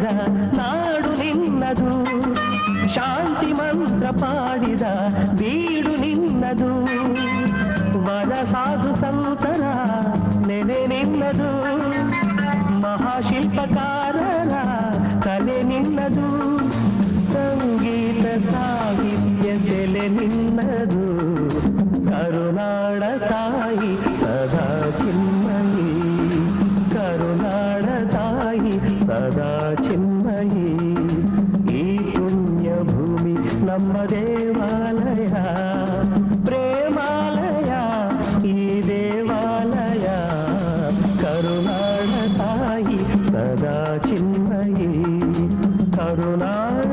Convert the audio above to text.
ಹಾಡಿದ ನಾಡು ನಿನ್ನದು, ಶಾಂತಿ ಮಂತ್ರ ಪಾಡಿದ ಬೀಡು ನಿನ್ನದು, ವರ ಸಾಧು ಸಂತರ ನೆನೆ ನಿನ್ನದು, ಮಹಾಶಿಲ್ಪಕಾರರ ಕಲೆ ನಿನ್ನದು, ಸಂಗೀತ ಸಾಹಿತ್ಯ ಬೆಲೆ ನಿನ್ನದು, ಕರುನಾಡ ತಾಯಿ ಸದಾ ಚಿನ್ಮಯಿ, ಕರುನಾಡ ತಾಯಿ ಸದಾ ಚಿನ್ಮಯಿ. ಈ ಪುಣ್ಯ ಭೂಮಿ ನಮ್ಮ ದೇವಾಲಯ, ಪ್ರೇಮಾಲಯ ಈ ದೇವಾಲಯ, ಕರುನಾಡ ತಾಯಿ ಸದಾ ಚಿನ್ಮಯಿ, ಕರುನಾಡ